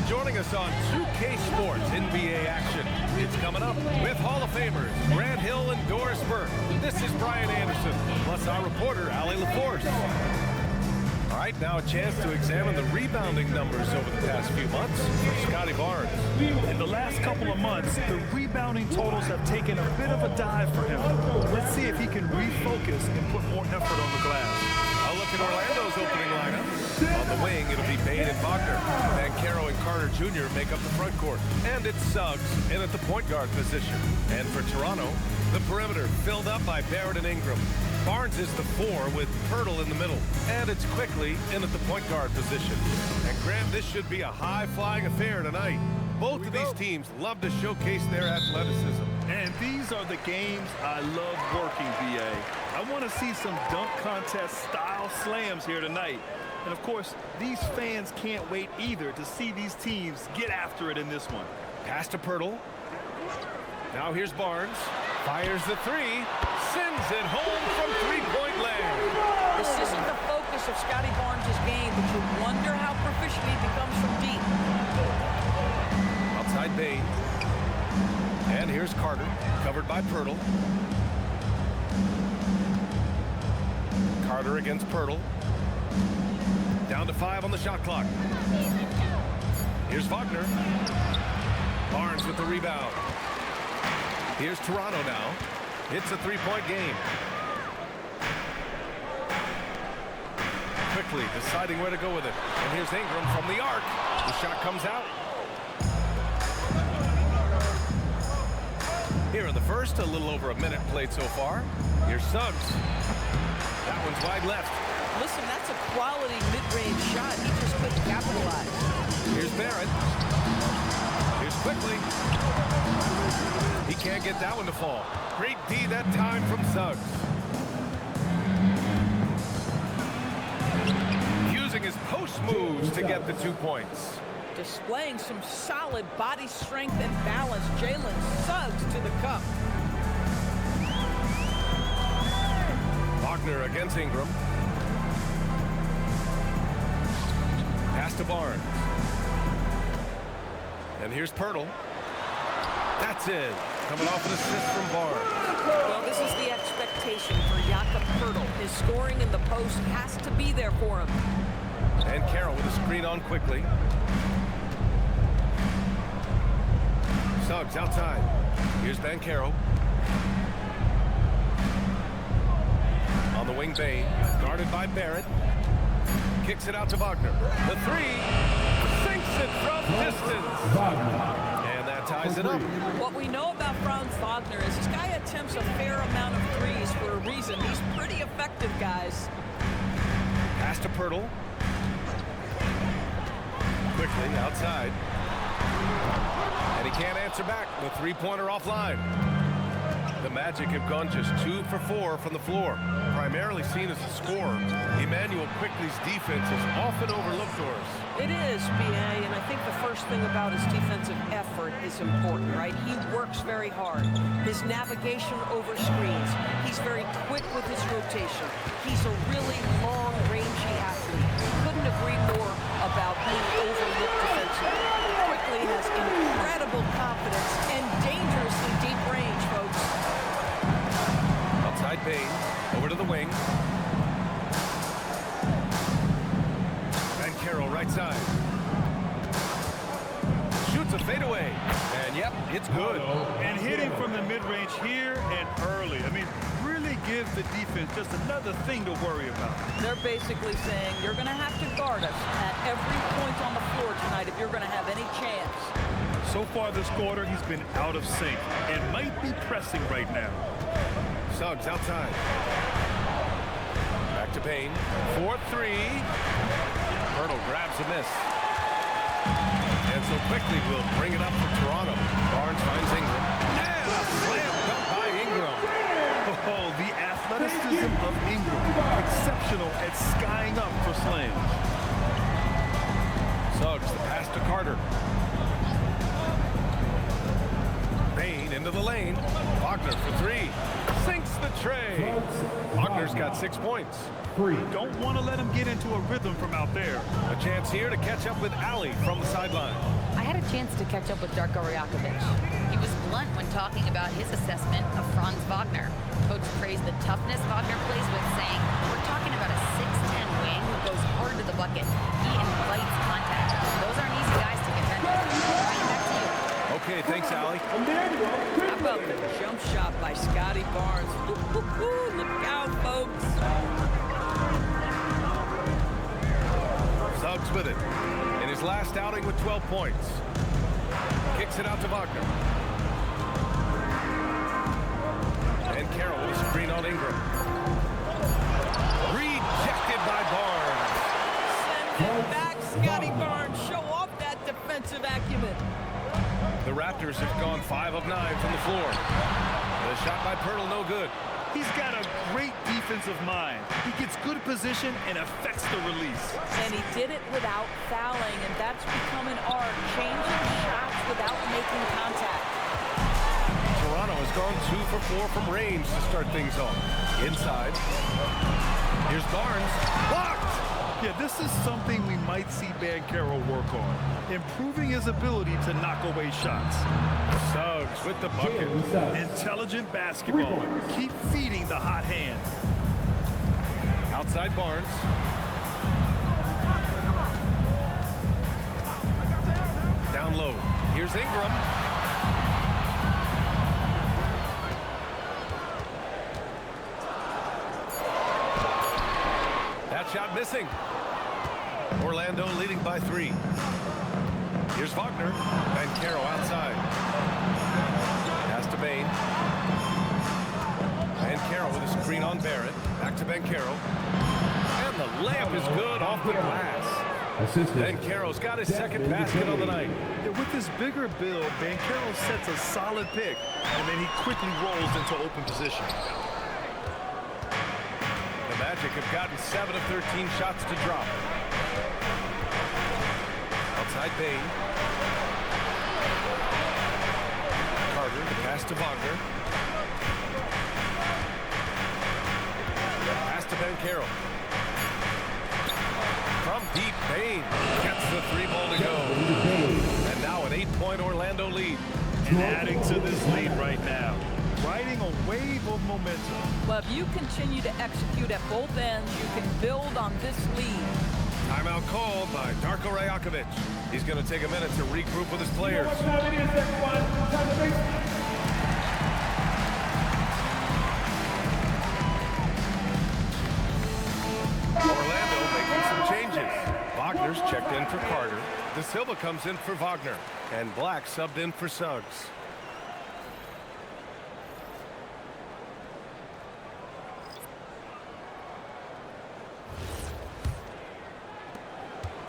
joining us on 2K Sports NBA action. It's coming up with Hall of Famers Grant Hill and Doris Burke. This is Brian Anderson, plus our reporter, Allie LaForce. All right, now a chance to examine the rebounding numbers over the past few months for Scotty Barnes. In the last couple of months, the rebounding totals have taken a bit of a dive for him. Let's see if he can refocus and put more effort on the glass. I'll look at Orlando's opening lineup. On the wing, it'll be Bain and Wagner. Banchero and Carter Jr. make up the front court. And it's Suggs in at the point guard position. And for Toronto, the perimeter filled up by Barrett and Ingram. Barnes is the 4 with Pirtle in the middle. And it's Quickly in at the point guard position. And Graham, this should be a high-flying affair tonight. Both of these teams love to showcase their athleticism. And these are the games I love working, VA. I want to see some dunk contest style slams here tonight. And of course, these fans can't wait either to see these teams get after it in this one. Pass to Pirtle. Now here's Barnes. Fires the 3. Sends it home from three-point land. This isn't the focus of Scotty Barnes' game, but you wonder how proficient he becomes from deep. Outside Bain. And here's Carter, covered by Pirtle. Carter against Pirtle. Down to 5 on the shot clock. Here's Wagner. Barnes with the rebound. Here's Toronto now. It's a three-point game. Quickly deciding where to go with it. And here's Ingram from the arc. The shot comes out. Here in the first, a little over a minute played so far. Here's Suggs. That one's wide left. Listen, that's a quality mid-range shot. He just couldn't capitalize. Here's Barrett. Here's Quickly. He can't get that one to fall. Great D that time from Suggs. Using his post moves to get the 2 points. Displaying some solid body strength and balance. Jalen Suggs to the cup. Wagner against Ingram. Pass to Barnes. And here's Pirtle. That's it. Coming off an assist from Barnes. Well, this is the expectation for Jakob Pirtle. His scoring in the post has to be there for him. And Carroll with a screen on Quickly. Suggs outside. Here's Banchero. On the wing, Bain. Guarded by Barrett. Kicks it out to Wagner. The 3. Sinks it from distance. And that ties it up. What we know about Franz Wagner is this guy attempts a fair amount of threes for a reason. He's pretty effective, guys. Pass to Pirtle. Quickly outside. And he can't answer back. The three-pointer offline. The Magic have gone just 2 for 4 from the floor. Primarily seen as a scorer, Emmanuel Quickly's defense is often overlooked, Doris. It is, BA, and I think the first thing about his defensive effort is important, right? He works very hard. His navigation over screens. He's very quick with his rotation. He's a really long-rangey athlete. Couldn't agree more about being overlooked defensively. Quickly has incredible confidence and dangerously deep range, folks. Outside Bain, over to the wing. Banchero right side. Shoots a fadeaway. And yep, it's good. And hitting from the mid-range here and early. I mean, really gives the defense just another thing to worry about. They're basically saying you're going to have to guard us at every point on the floor tonight if you're going to have any chance. So far this quarter, he's been out of sync and might be pressing right now. Suggs outside. Back to Bain. 4-3. Pirtle grabs a miss. And so Quickly will bring it up for Toronto. Barnes finds Ingram. And a slam dunk by Ingram. Oh, the athleticism of Ingram. Exceptional at skying up for slams. Suggs, the pass to Carter. Bain into the lane. Wagner for 3. Sinks the tray. Wagner's got 6 points. free. Don't want to let him get into a rhythm from out there. A chance here to catch up with Ali from the sideline. I had a chance to catch up with Darko Rajakovic. He was blunt when talking about his assessment of Franz Wagner. Coach praised the toughness Wagner plays with, saying, "We're talking about a 6'10" wing who goes hard to the bucket. He invites contact. Those aren't easy guys to defend. Ryan, back to you." Okay, thanks, Ali. How about the jump shot by Scotty Barnes? Woo-hoo-hoo, look out, folks. Suggs with it. In his last outing with 12 points. Kicks it out to Wagner. And Carroll with a screen on Ingram. Rejected by Barnes. Send it back, Scotty Barnes. Show off that defensive acumen. The Raptors have gone 5 of 9 from the floor. The shot by Pirtle, no good. He's got a great defensive mind. He gets good position and affects the release. And he did it without fouling, and that's become an art, changing shots without making contact. Toronto has gone 2 for 4 from range to start things off. Inside. Here's Barnes. Blocked! Yeah, this is something we might see Banchero work on. Improving his ability to knock away shots. Suggs with the bucket. Intelligent basketball. Keep feeding the hot hand. Outside Barnes. Down low. Here's Ingram. That shot missing. Orlando leading by 3. Here's Wagner. Banchero outside. Pass to Bain. Banchero with a screen on Barrett. Back to Banchero. And the layup is good off the glass. Banchero's got his second basket on the night. Yeah, with this bigger build, Banchero sets a solid pick, and then he quickly rolls into open position. The Magic have gotten 7 of 13 shots to drop. Outside Bain. Carter, the pass to Wagner. Pass to Banchero. From deep, Bain gets the 3-ball to go. And now an 8-point Orlando lead. And adding to this lead right now. Riding a wave of momentum. Well, if you continue to execute at both ends, you can build on this lead. Timeout called by Darko Rajakovic. He's going to take a minute to regroup with his players. Orlando making some changes. Wagner's checked in for Carter. De Silva comes in for Wagner. And Black subbed in for Suggs.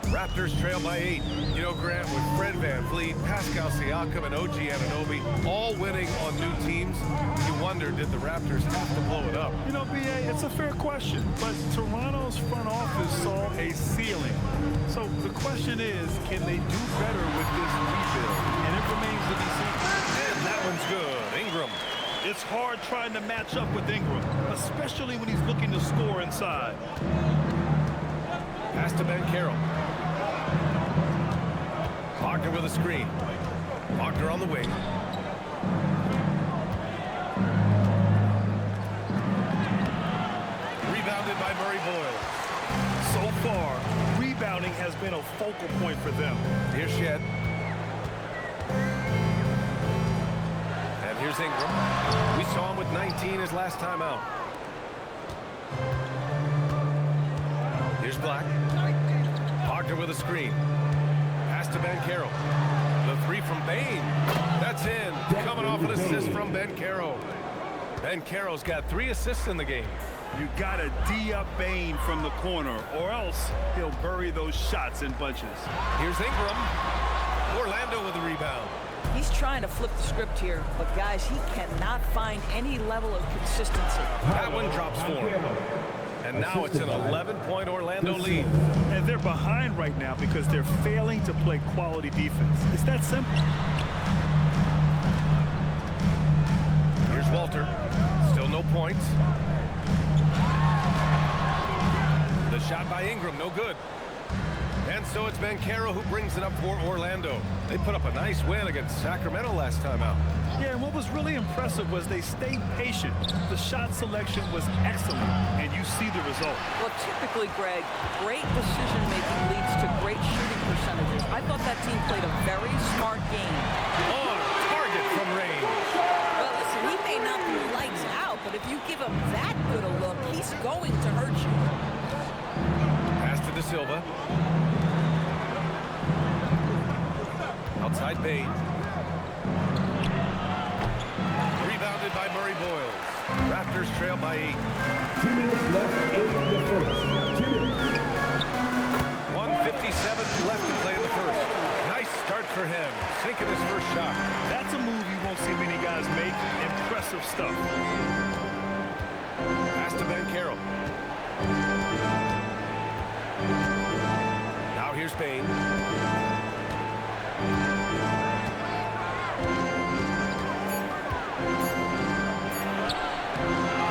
Raptors trail by 8. You know, Grant, with Fred VanVleet, Pascal Siakam, and OG Anunoby all winning on new teams, you wonder, did the Raptors have to blow it up? You know, B.A., it's a fair question, but Toronto's front office saw a ceiling. So the question is, can they do better with this rebuild? And it remains to be seen. And that one's good. Ingram. It's hard trying to match up with Ingram, especially when he's looking to score inside. Pass to Banchero. Wagner with a screen. Wagner on the wing. Rebounded by Murray Boyle. So far, rebounding has been a focal point for them. Here's Shed. And here's Ingram. We saw him with 19 his last time out. Here's Black. Wagner with a screen. Pass to Banchero. The 3 from Bain. That's in. Coming off an assist from Banchero. Banchero's got 3 assists in the game. You got to D up Bain from the corner, or else he'll bury those shots in bunches. Here's Ingram. Orlando with the rebound. He's trying to flip the script here, but guys, he cannot find any level of consistency. That one drops for him. And now it's an 11-point Orlando lead. And they're behind right now because they're failing to play quality defense. It's that simple. Here's Walter. Still no points. shot by Ingram, no good. And so it's Banchero who brings it up for Orlando. They put up a nice win against Sacramento last time out. Yeah, and what was really impressive was they stayed patient. The shot selection was excellent, and you see the result. Well, typically, Greg, great decision-making leads to great shooting percentages. I thought that team played a very smart game. On target from range. Well, listen, he may not be lights out, but if you give him that good a look, he's going to hurt you. Pass to De Silva. Outside Bain. Rebounded by Murray Boyles. Raptors trail by 8. 2 minutes left in the first. 2 minutes. 1:57 left to play in the first. Nice start for him. Sinking his first shot. That's a move you won't see many guys make. Impressive stuff. Pass to Banchero. Now here's Bain.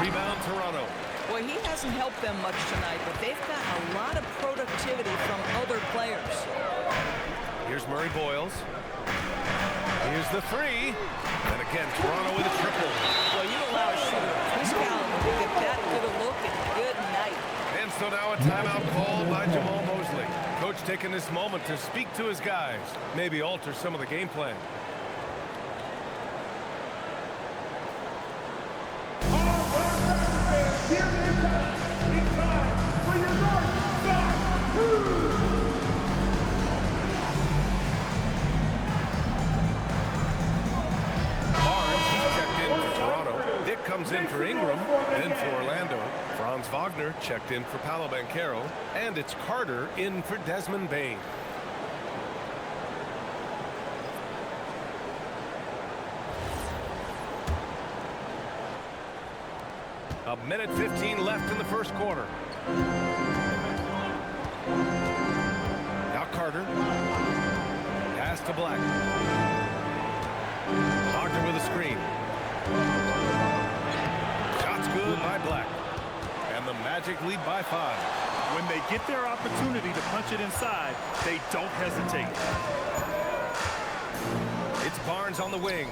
Rebound Toronto. Boy, he hasn't helped them much tonight, but they've gotten a lot of productivity from other players. Here's Murray Boyles. Here's the three. And again, Toronto with a triple. Well, you allow a shooter of his caliber to get that good a look and good night. And so now a timeout called by Jamal Mosley. Coach taking this moment to speak to his guys, maybe alter some of the game plan. Comes in for Ingram, then for Orlando. Franz Wagner checked in for Paolo Banchero, and it's Carter in for Desmond Bain. A minute 15 left in the first quarter. Now Carter. Pass to Black. Wagner with a screen. Good by Black. And the Magic lead by 5. When they get their opportunity to punch it inside, they don't hesitate. It's Barnes on the wing.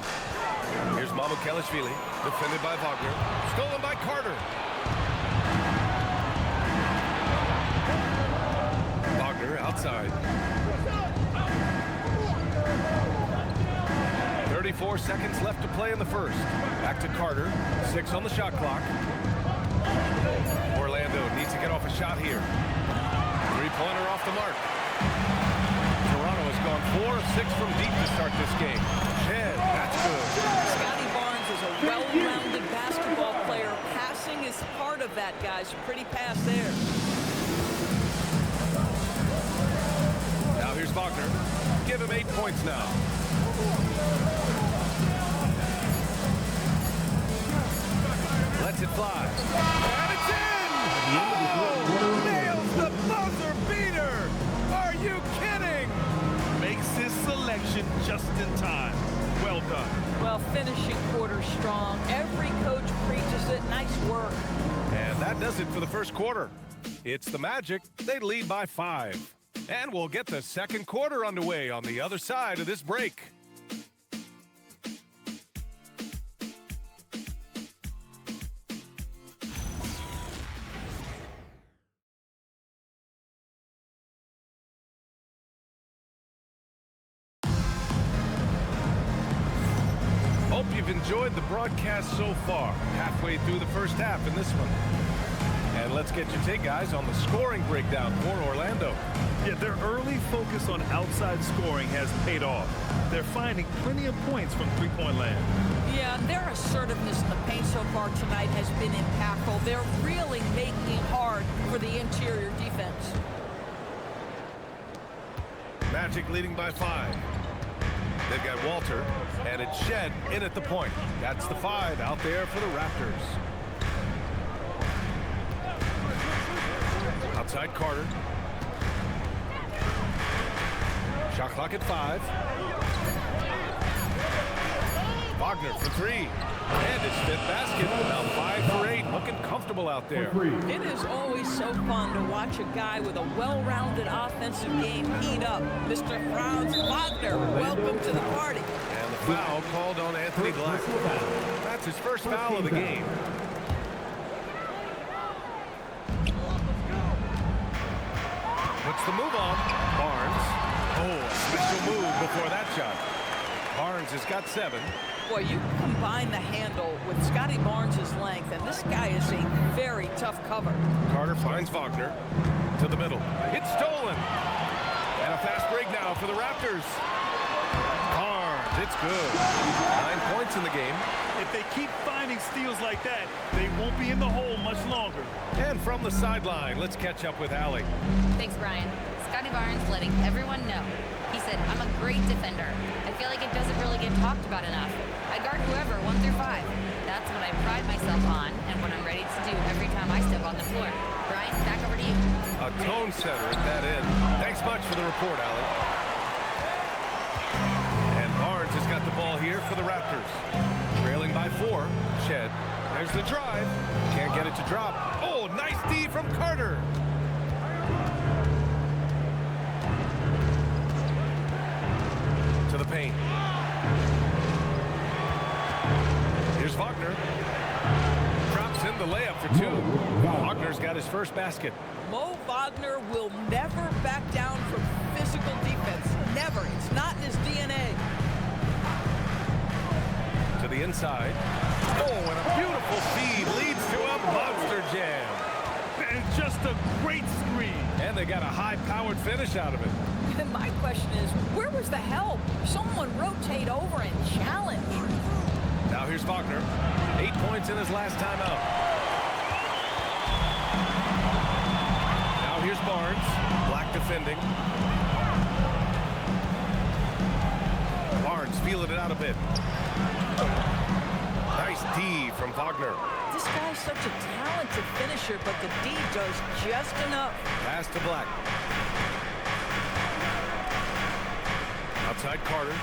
Here's Mamukelashvili, defended by Wagner. Stolen by Carter. Wagner outside. 34 seconds left to play in the first. Back to Carter. 6 on the shot clock. Orlando needs to get off a shot here. Three-pointer off the mark. Toronto has gone 4 of 6 from deep to start this game. Shed, that's good. Scotty Barnes is a well-rounded basketball player. Passing is part of that, guys. Pretty pass there. Now here's Wagner. Give him 8 points now. Lets it fly. And it's in! Oh! Nails the buzzer beater! Are you kidding? Makes his selection just in time. Well done. Well, finishing quarter strong. Every coach preaches it. Nice work. And that does it for the first quarter. It's the Magic. They lead by 5. And we'll get the second quarter underway on the other side of this break. Hope you've enjoyed the broadcast so far. Halfway through the first half in this one. And let's get your take, guys, on the scoring breakdown for Orlando. Yeah, their early focus on outside scoring has paid off. They're finding plenty of points from three-point land. Yeah, their assertiveness in the paint so far tonight has been impactful. They're really making it hard for the interior defense. Magic leading by 5. They've got Walter, and it's Shed in at the point. That's the 5 out there for the Raptors. Outside Carter. Shot clock at 5. Wagner for 3. And his fifth basket. Now 5 for 8. Looking comfortable out there. It is always so fun to watch a guy with a well-rounded offensive game heat up. Mr. Franz Wagner, welcome to the party. And the foul called on Anthony Black. That's his first foul of the game. Puts the move on. Barnes. Oh, a special move before that shot. Barnes has got 7. Boy, you combine the handle with Scotty Barnes' length, and this guy is a very tough cover. Carter finds Wagner to the middle. It's stolen. And a fast break now for the Raptors. Barnes, it's good. 9 points in the game. If they keep finding steals like that, they won't be in the hole much longer. And from the sideline, let's catch up with Allie. Thanks, Brian. Scotty Barnes letting everyone know. He said, I'm a great defender. I feel like it doesn't really get talked about enough. I guard whoever, 1 through 5. That's what I pride myself on and what I'm ready to do every time I step on the floor. Brian, back over to you. A tone setter at that end. Thanks much for the report, Allie. And Barnes has got the ball here for the Raptors. Trailing by 4. Shed. There's the drive. Can't get it to drop. Oh, nice D from Carter. To the paint. Here's Wagner. Drops in the layup for 2. Wagner's got his first basket. Mo Wagner will never back down from physical defense. Never. It's not in his DNA. To the inside. Oh, and a beautiful feed leads to a monster jam. And just a great screen. And they got a high-powered finish out of it. And my question is, where was the help? Someone rotate over and challenge. Now here's Wagner. 8 points in his last time out. Now here's Barnes. Black defending. Barnes feeling it out a bit. Nice D from Wagner. This guy's such a talented finisher, but the D does just enough. Pass to Black. Outside Carter.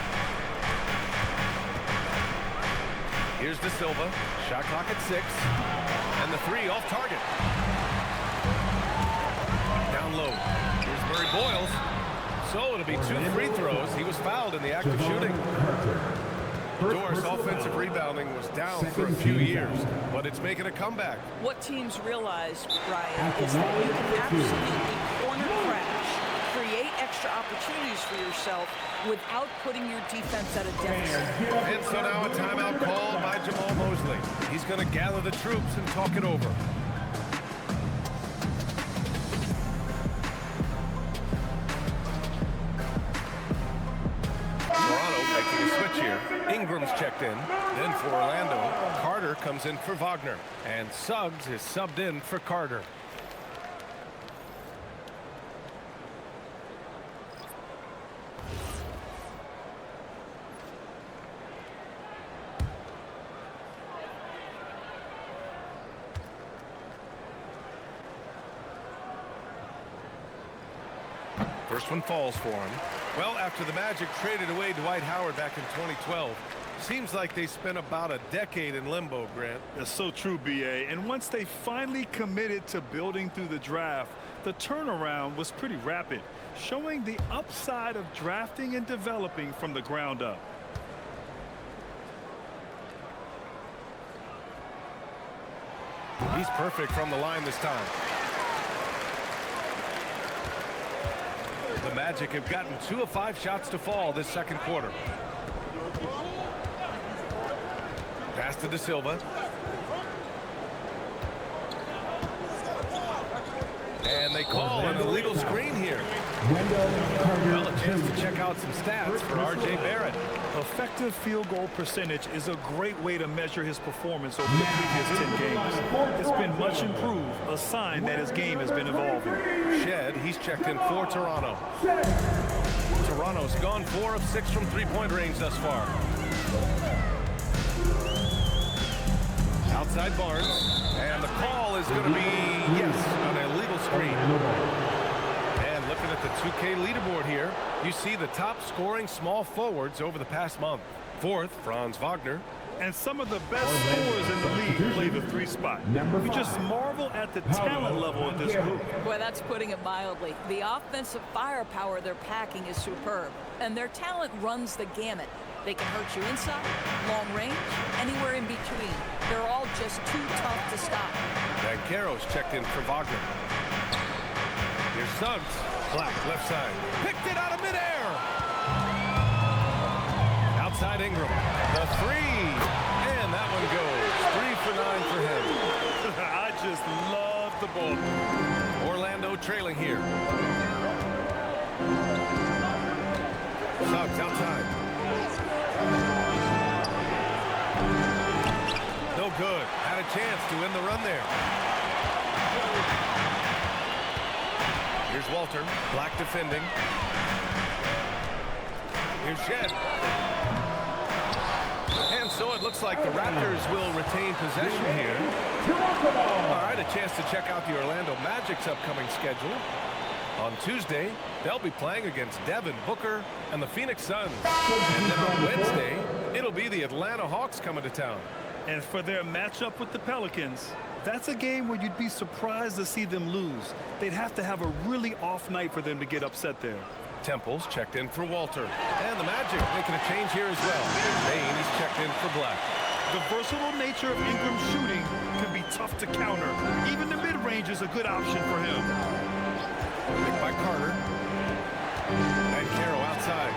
Here's De Silva. Shot clock at 6. And the 3 off target. Down low. Here's Murray Boyles. So it'll be 2 free throws. He was fouled in the act of shooting. Doris' offensive rebounding was down for a few years, but it's making a comeback. What teams realize, Ryan, is that you can absolutely corner crash, create extra opportunities for yourself without putting your defense at a deficit. And so now a timeout called by Jamal Mosley. He's going to gather the troops and talk it over. Toronto making a switch here. Ingram's checked in. Then for Orlando, Carter comes in for Wagner. And Suggs is subbed in for Carter. First one falls for him. Well, after the Magic traded away Dwight Howard back in 2012, seems like they spent about a decade in limbo, Grant. That's so true, B.A. And once they finally committed to building through the draft, the turnaround was pretty rapid, showing the upside of drafting and developing from the ground up. He's perfect from the line this time. The Magic have gotten 2 of 5 shots to fall this second quarter. Pass to De Silva. And they call an illegal screen here. Well, a chance to check out some stats for R.J. Barrett. Effective field goal percentage is a great way to measure his performance over the previous 10 games. It's been much improved, a sign that his game has been evolving. Shed, he's checked in for Toronto. Toronto's gone 4 of 6 from three-point range thus far. Outside Barnes, and the call is going to be, yes, an illegal screen. And looking at the 2K leaderboard here, you see the top scoring small forwards over the past month. 4th, Franz Wagner. And some of the best scorers in the league play the 3 spot. We just marvel at the talent level of this group. Boy, that's putting it mildly. The offensive firepower they're packing is superb, and their talent runs the gamut. They can hurt you inside, long range, anywhere in between. They're all just too tough to stop. Banchero's checked in for Wagner. Here's Suggs. Black, left side. Picked it out of midair. Outside Ingram. The 3. And that one goes. 3 for 9 for him. I just love the ball. Orlando trailing here. Suggs outside. No good. Had a chance to win the run there. Here's Walter. Black defending. Here's Shed. And so it looks like the Raptors will retain possession here. All right, a chance to check out the Orlando Magic's upcoming schedule. On Tuesday, they'll be playing against Devin Booker and the Phoenix Suns. And then on Wednesday, it'll be the Atlanta Hawks coming to town. And for their matchup with the Pelicans, that's a game where you'd be surprised to see them lose. They'd have to have a really off night for them to get upset there. Temple's checked in for Walter. And the Magic making a change here as well. Bain is checked in for Black. The versatile nature of Ingram's shooting can be tough to counter. Even the mid-range is a good option for him. Picked by Carter. And Caro outside.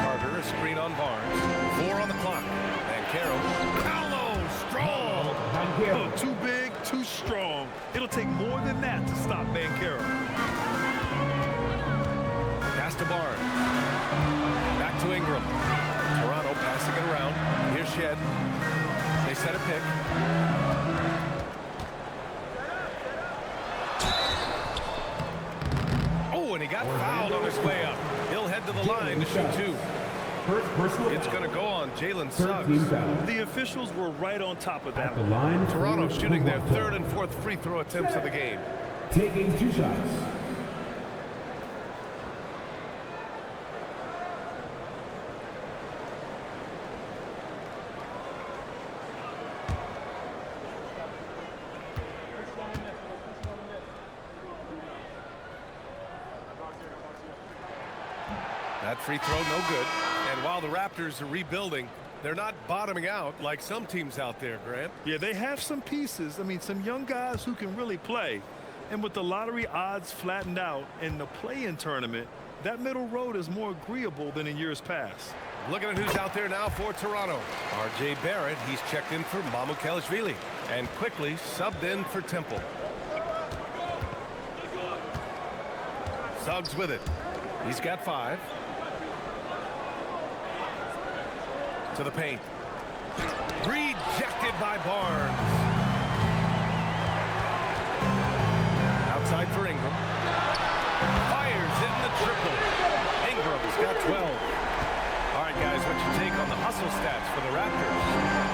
Carter, a screen on Barnes. 4 on the clock. And Caro. Paolo, strong. Oh, too big, too strong. It'll take more than that to stop Banchero. Pass to Barnes. Back to Ingram. Toronto passing it around. Here's Shed. They set a pick. Oh, and he got fouled on his way up. He'll head to the line to shoot 2. It's going to go on Jalen Suggs. The officials were right on top of that one. Toronto shooting their 3rd and 4th free throw attempts of the game. Taking 2 shots. That free throw no good. And while the Raptors are rebuilding, they're not bottoming out like some teams out there, Grant. Yeah, they have some pieces. I mean, some young guys who can really play. And with the lottery odds flattened out in the play-in tournament, that middle road is more agreeable than in years past. Looking at who's out there now for Toronto. R.J. Barrett, he's checked in for Mamukelashvili. And quickly subbed in for Temple. Suggs with it. He's got 5. To the paint. Rejected by Barnes. Outside for Ingram. Fires in the triple. Ingram's got 12. All right, guys, what's your take on the hustle stats for the Raptors?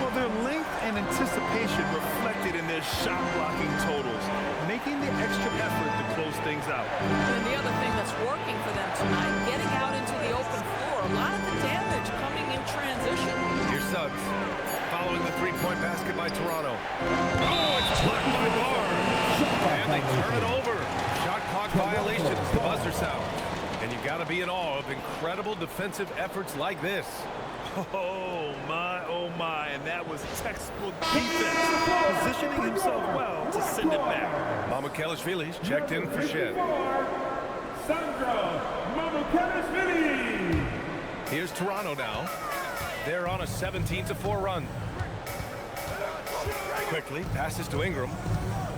Well, their length and anticipation reflected in their shot blocking totals, making the extra effort to close things out. And the other thing that's working for them tonight, getting out into the open floor, a lot of the damage coming in transition. Here's Suggs. Following the 3-point basket by Toronto. Oh, it's blocked by Barnes. And they turn it over. Shot clock violation as the buzzer sounds. And you've got to be in awe of incredible defensive efforts like this. Oh my, and that was textbook defense, positioning himself well to send it back. Mamukelashvili's checked in for Shed. Sandra Mamukelashvili. Here's Toronto now. They're on a 17-4 run. Quickly passes to Ingram.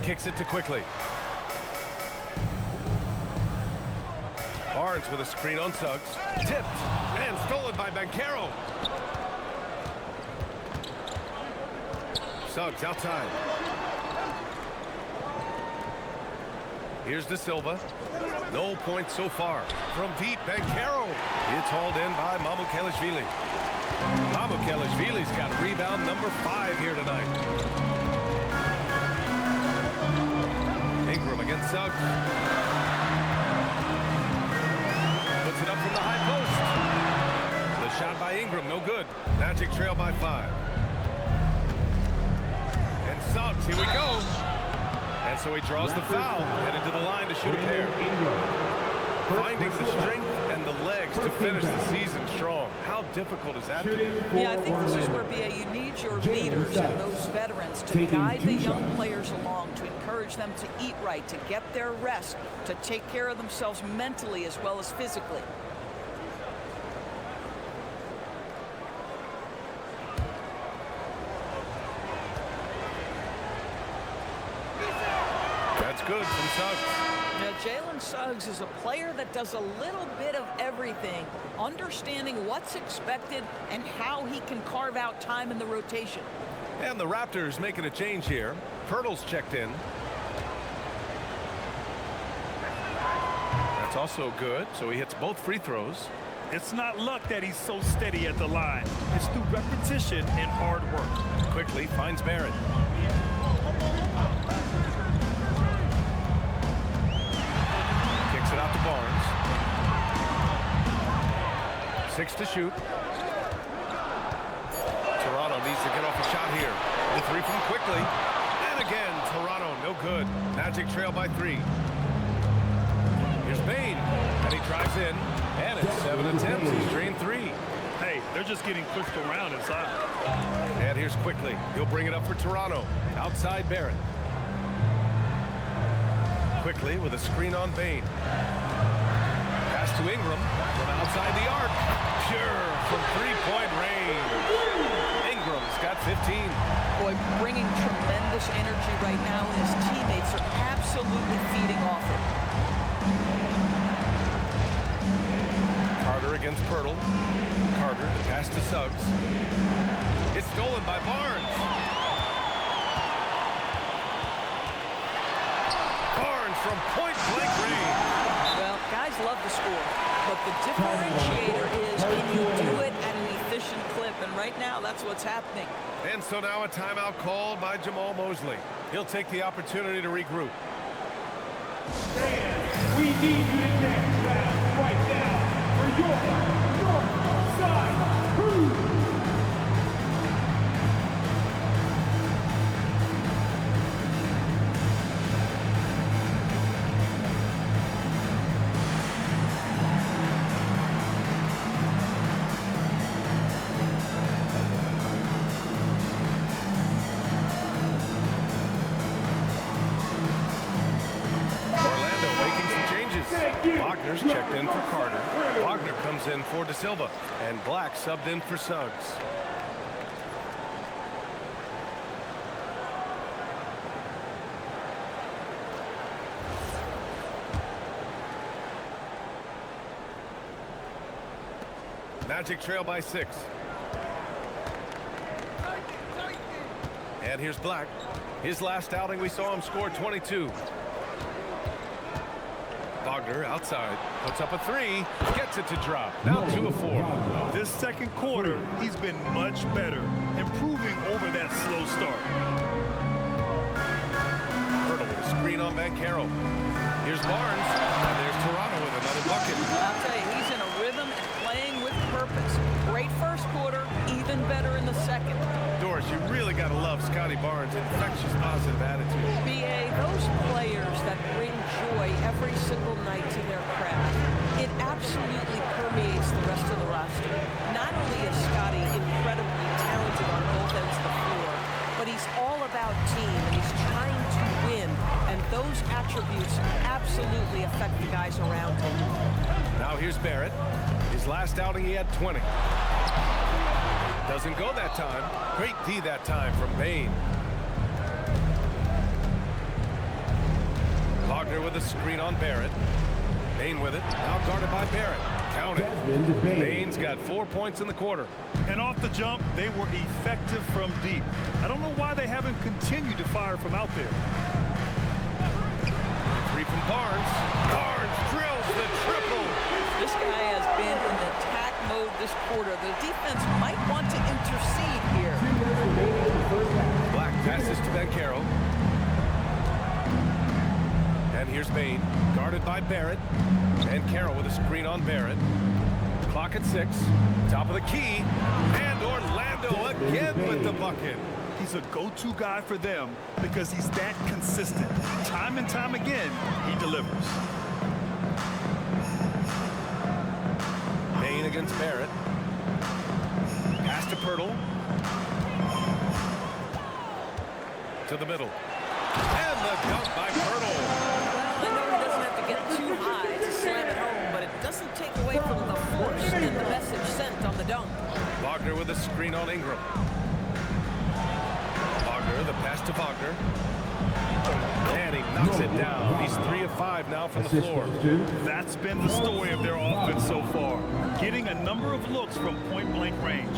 Kicks it to Quickly. Barnes with a screen on Suggs. Tipped and stolen by Banchero. Suggs outside. Here's De Silva. No points so far. From deep, Banchero. It's hauled in by Mamukelashvili. Mamukelashvili's got rebound number 5 here tonight. Ingram against Suggs. Puts it up from the high post. no good. Magic trail by 5. And Suggs, here we go. And so he draws the foul, headed to the line to shoot a pair. Finding the strength and the legs to finish the season strong. How difficult is that to do? Yeah, I think this is where, BA, you need your leaders and those veterans to guide the young players along, to encourage them to eat right, to get their rest, to take care of themselves mentally as well as physically. That's good from Suggs. Now, Jalen Suggs is a player that does a little bit of everything, understanding what's expected and how he can carve out time in the rotation. And the Raptors making a change here. Pirtle's checked in. That's also good, so he hits both free throws. It's not luck that he's so steady at the line. It's through repetition and hard work. Quickly finds Barrett. Kicks it out to Barnes. 6 to shoot. Toronto needs to get off a shot here. The 3 from quickly. And again, Toronto, no good. Magic trail by 3. Here's Bane. And he drives in. And it's 7 attempts. He's drained 3. Hey, they're just getting pushed around inside. And here's quickly. He'll bring it up for Toronto. Outside Barrett. Quickly with a screen on Bane. Pass to Ingram from outside the arc. Pure from three-point range. Ingram's got 15. Boy, bringing tremendous energy right now, and his teammates are absolutely feeding off it. Carter against Pirtle. Carter, the pass to Suggs. It's stolen by Barnes. Barnes from point-blank range. Well, guys love to score, but the differentiator is can you do it at an efficient clip, and right now that's what's happening. And so now a timeout called by Jamal Mosley. He'll take the opportunity to regroup. We need you to dance right now for your north side crew. Wagner's checked in for Carter. Wagner comes in for De Silva. And Black subbed in for Suggs. Magic trail by 6. And here's Black. His last outing, we saw him score 22. Wagner outside, puts up a 3, gets it to drop. Now 2 of 4. This second quarter, he's been much better, improving over that slow start. Pirtle with a screen on Banchero. Here's Barnes, and there's Toronto with another bucket. I'll tell you, he's in a rhythm and playing with purpose. Great first quarter, even better in the second. Doris, you really got to love Scotty Barnes' infectious positive attitude. BA, those players that bring joy every single night to their craft, it absolutely permeates the rest of the roster. Not only is Scotty incredibly talented on both ends of the floor, but he's all about team, and he's trying to win, and those attributes absolutely affect the guys around him. Now here's Barrett. His last outing, he had 20. Doesn't go that time. Great D that time from Bane. Wagner with a screen on Barrett. Bane with it. Now guarded by Barrett. Count it. Bane's got 4 points in the quarter. And off the jump, they were effective from deep. I don't know why they haven't continued to fire from out there. 3 from Barnes. Barnes drills the triple. This guy has been in attack mode this quarter. The defense might want to intercede here. Black passes to Banchero. And here's Bane, guarded by Barrett. And Carroll with a screen on Barrett. Clock at 6. Top of the key. And Orlando again with the bucket. He's a go-to guy for them because he's that consistent. Time and time again, he delivers. Payne against Barrett. Pass to Pirtle. To the middle. And the dunk by Pirtle. Well, I know he doesn't have to get too high to slam it home, but it doesn't take away from the force and the message sent on the dunk. Wagner with a screen on Ingram. Wagner, the pass to Wagner. And he knocks it down. He's 3 of 5 now from the floor. That's been the story of their offense so far. Getting a number of looks from point-blank range.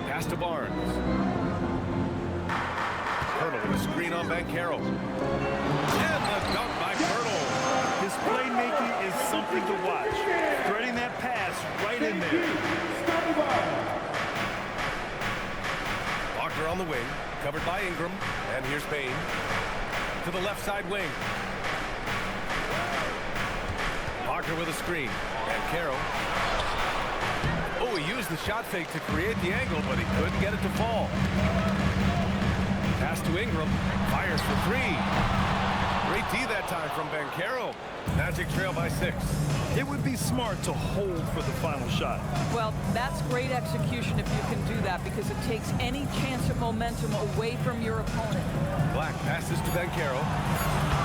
Pass to Barnes. Pirtle with a screen on Banchero. And the dunk by Pirtle. His playmaking is something to watch. Threading that pass right in there. Wagner on the wing, covered by Ingram. And here's Payne. To the left side wing. Wagner with a screen. Banchero. Oh, he used the shot fake to create the angle, but he couldn't get it to fall. Pass to Ingram. Fires for 3. Great D that time from Banchero. Magic trail by 6. It would be smart to hold for the final shot. Well, that's great execution if you can do that, because it takes any chance of momentum away from your opponent. Black passes to Banchero.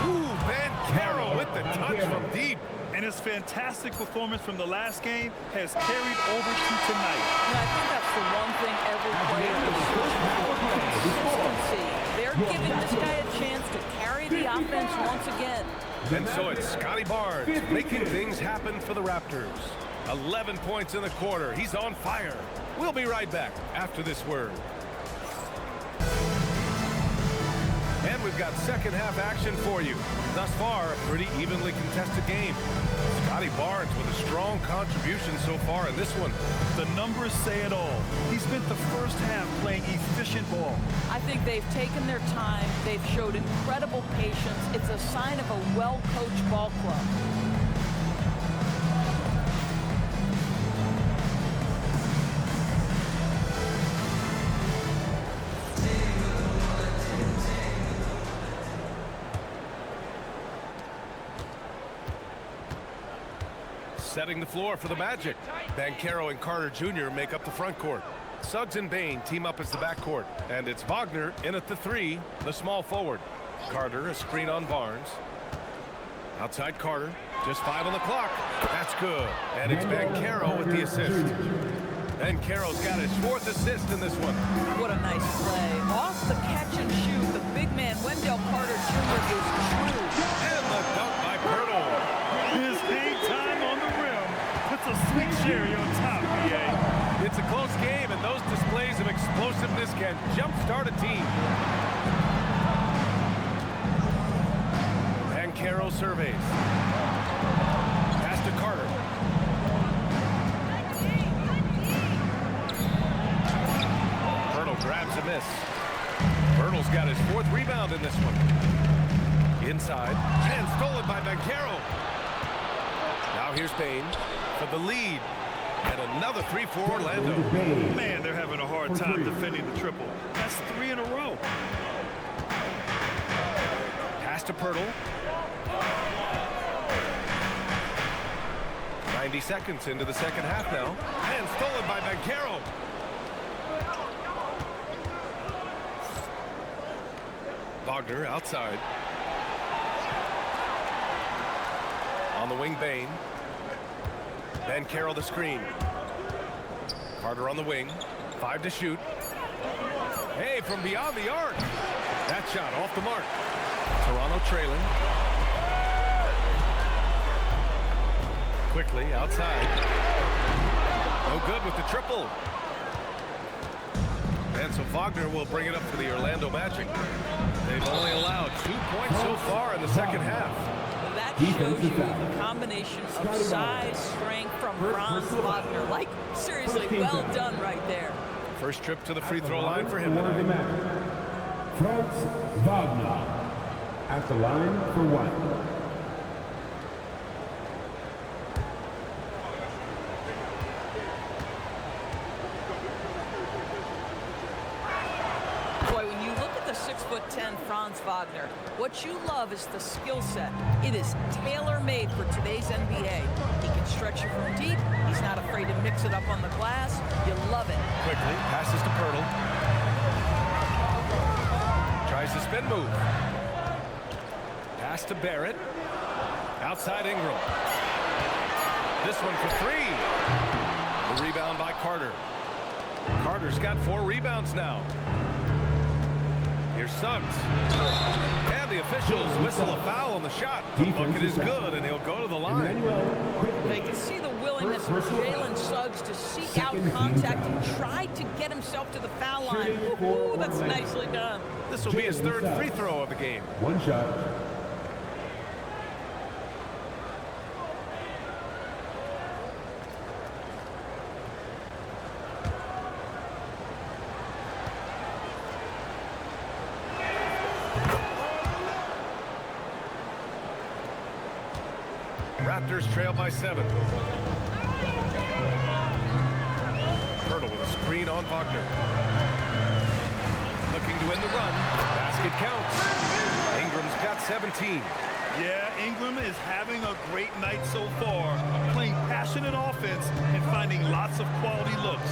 Ooh, Banchero with the touch from deep. And his fantastic performance from the last game has carried over to tonight. And I think that's the one thing every player is searching for, consistency. They're giving this guy a chance to carry the offense once again. And so it's Scotty Barnes making things happen for the Raptors. 11 points in the quarter. He's on fire. We'll be right back after this word. And we've got second half action for you. Thus far, a pretty evenly contested game. Scotty Barnes with a strong contribution so far in this one. The numbers say it all. He spent the first half playing efficient ball. I think they've taken their time. They've showed incredible patience. It's a sign of a well-coached ball club. Setting the floor for the Magic. Banchero and Carter Jr. make up the front court. Suggs and Bain team up as the backcourt. And it's Wagner in at the 3, the small forward. Carter, a screen on Barnes. Outside Carter, just 5 on the clock. That's good. And it's Banchero with the assist. Banchero's got his 4th assist in this one. What a nice play. Off the catch and shoot, the big man, Wendell Carter Jr. is true. And the dunk by Pirtle. His hang time on the rim puts a sweet cherry on top, BA. It's a close game, and those displays of explosiveness can jumpstart a team. Banchero surveys. Pass to Carter. Pirtle grabs a miss. Pirtle's got his 4th rebound in this one. Inside, and stolen by Banchero. Now here's Payne for the lead. And another 3 for Orlando. Man, they're having a hard time defending the triple. That's 3 in a row. Pass to Pirtle. 90 seconds into the second half now. And stolen by Banchero. Wagner outside. On the wing, Bain. Banchero the screen. Carter on the wing. 5 to shoot. Hey, from beyond the arc. That shot off the mark. Toronto trailing. Quickly outside. No good with the triple. And so Wagner will bring it up for the Orlando Magic. They've only allowed 2 points so far in the second half. That shows you the combination of size, strength from Franz Wagner. Like, seriously, well done right there. First trip to the free throw line for him tonight. Franz Wagner at the line for 1. Wagner. What you love is the skill set. It is tailor-made for today's NBA. He can stretch you from deep. He's not afraid to mix it up on the glass. You love it. Quickly, passes to Pirtle. Tries the spin move. Pass to Barrett. Outside Ingram. This one for three. The rebound by Carter. Carter's got 4 rebounds now. Here's Suggs. And the officials whistle a foul on the shot. The bucket is good, and he'll go to the line. They can see the willingness of Jalen Suggs to seek out contact and try to get himself to the foul line. Ooh, that's nicely done. This will be his 3rd free throw of the game. One shot. Raptors trail by 7. Pirtle with a screen on Wagner. Looking to win the run. Basket counts. Ingram's got 17. Yeah, Ingram is having a great night so far, playing passionate offense and finding lots of quality looks.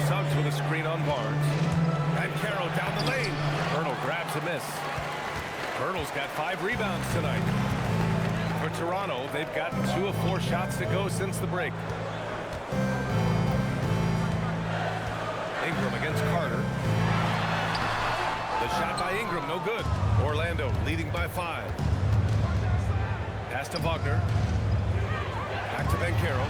Suggs with a screen on Barnes. And Carroll down the lane. Pirtle grabs a miss. Pirtle's got 5 rebounds tonight. For Toronto, they've gotten 2 of 4 shots to go since the break. Ingram against Carter. The shot by Ingram, no good. Orlando leading by 5. Pass to Wagner. Back to Banchero.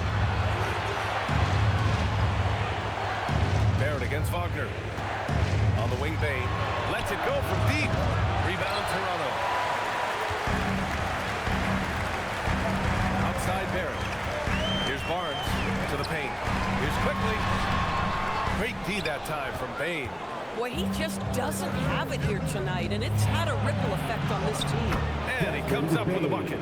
Barrett against Wagner. On the wing, Bain. Lets it go from deep. Rebound, Toronto. Outside Barrett. Here's Barnes to the paint. Here's quickly. Great D that time from Bain. Boy, he just doesn't have it here tonight, and it's had a ripple effect on this team. And he comes up with a bucket.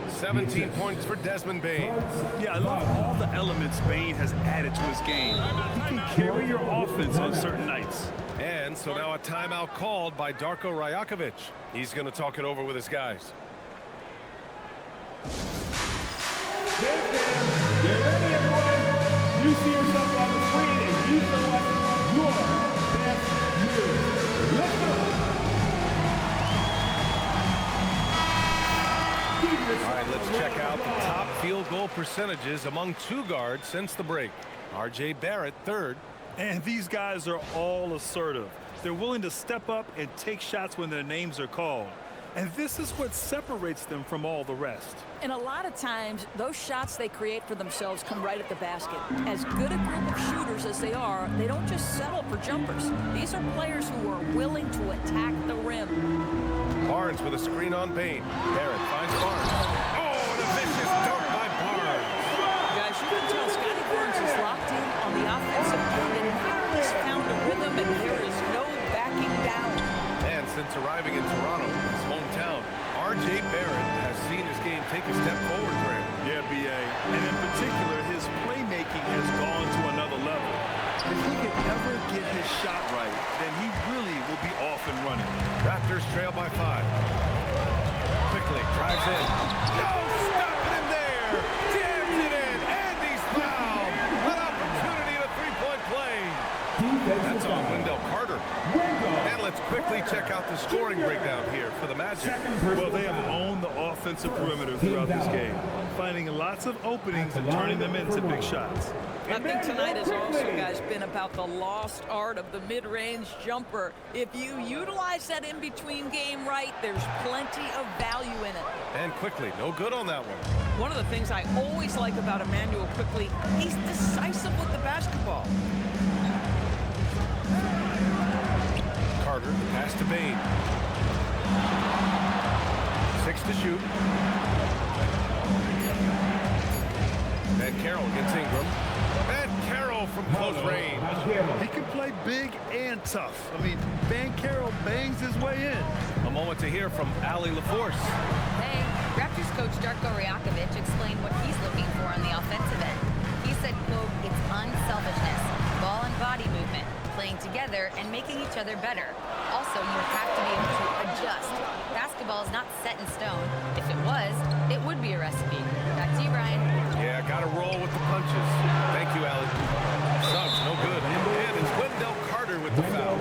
17 points for Desmond Bain. Yeah, I love all the elements Bain has added to his game. He can carry your offense on certain nights. And so now a timeout called by Darko Rajakovic. He's going to talk it over with his guys. Get ready, everyone. You see yourself on the screen and you select your best move. Let's go. All right, let's check out the top field goal percentages among 2 guards since the break. R.J. Barrett, 3rd. And these guys are all assertive. They're willing to step up and take shots when their names are called. And this is what separates them from all the rest. And a lot of times, those shots they create for themselves come right at the basket. As good a group of shooters as they are, they don't just settle for jumpers. These are players who are willing to attack the rim. Barnes with a screen on Bain. Barrett finds Barnes. Oh, and a vicious dunk by Barnes. Guys, you can tell Scotty Barnes is locked in on the offensive end, and he's found a rhythm, and there is no backing down. And since arriving in Toronto, his hometown, R.J. Barrett has seen his game take a step forward for him. Yeah, B.A. And in particular, his playmaking has gone to another level. If he can ever get his shot right, then he really will be off and running. Raptors trail by 5. Quickly drives in. No, stopping him there. Jams it in, and he's fouled. An opportunity at a 3-point play. That's on Wendell Carter. And let's quickly check out the scoring breakdown here for the Magic. Well, they have owned the offensive perimeter throughout this game, finding lots of openings and turning them into big shots. I think tonight has also, guys, been about the lost art of the mid-range jumper. If you utilize that in-between game right, there's plenty of value in it. And quickly, no good on that one. One of the things I always like about Emmanuel Quickly, he's decisive with the basketball. Carter, the pass to Bain. 6 to shoot. And Carroll against Ingram. And Carroll from close range. He can play big and tough. I mean, Banchero bangs his way in. A moment to hear from Ali LaForce. Hey, Raptors coach Darko Rajakovic explained what he's looking for on the offensive end. He said, quote, it's unselfishness, ball and body movement, playing together and making each other better. Also, you have to be able to adjust. Basketball is not set in stone. If it was, it would be a recipe. Back to you, Brian. Yeah, got to roll with the punches. Thank you, Allie. Suggs, no good. And it's Wendell Carter with the foul.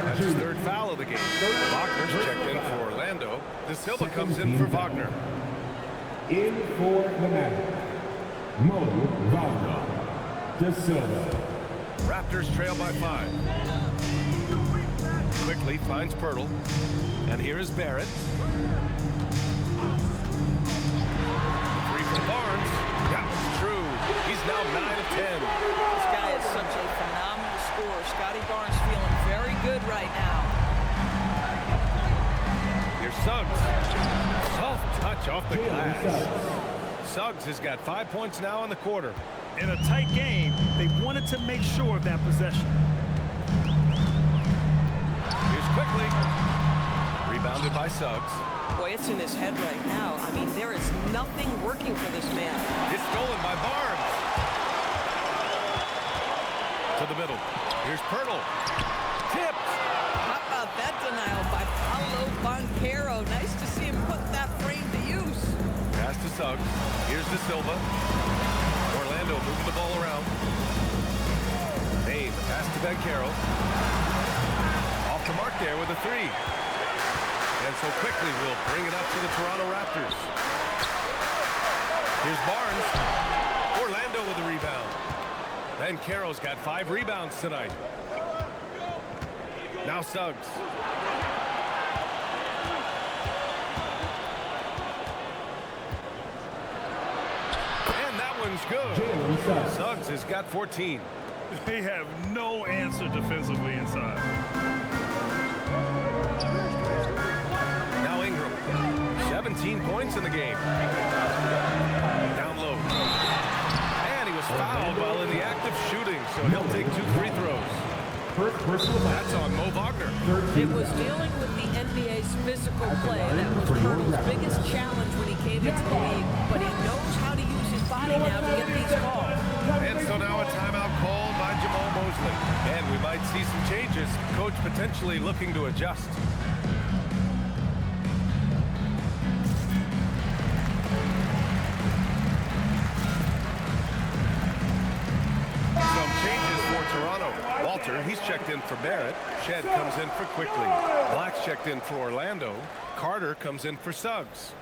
That's his third foul of the game. Wagner's checked in for Orlando. De Silva comes in for Wagner. In for the Magic, Mo Wagner, De Silva. Raptors trail by 5. Quickly finds Pirtle. And here is Barrett. Three from Barnes. That was true. He's now 9 of 10. This guy is such a phenomenal scorer. Scotty Barnes feeling very good right now. Here's Suggs. Soft touch off the glass. Suggs has got 5 points now in the quarter. In a tight game, they wanted to make sure of that possession. Here's Quickly. Rebounded by Suggs. Boy, it's in his head right now. I mean, there is nothing working for this man. It's stolen by Barnes. To the middle. Here's Pirtle. Tipped. How about that denial by Paolo Banchero? Nice to see him put that frame to use. Pass to Suggs. Here's De Silva. Orlando moving the ball around. Maine, pass to Banchero. Off the mark there with a 3. And so Quickly will bring it up to the Toronto Raptors. Here's Barnes. Orlando with a rebound. Banchero's got 5 rebounds tonight. Now Suggs. And that one's good. Suggs has got 14. They have no answer defensively inside. Now Ingram. 17 points in the game. Down low. And he was fouled while in the act of shooting, so he'll take 2 free throws. That's on Mo Wagner. It was dealing with the NBA's physical play that was Pirtle's biggest challenge when he came into the league, but he knows how to use his body now to get these calls. And so now a timeout called by Jamal Mosley. And we might see some changes. Coach potentially looking to adjust. Some changes for Toronto. Walter, he's checked in for Barrett. Shed comes in for Quickly. Black's checked in for Orlando. Carter comes in for Suggs.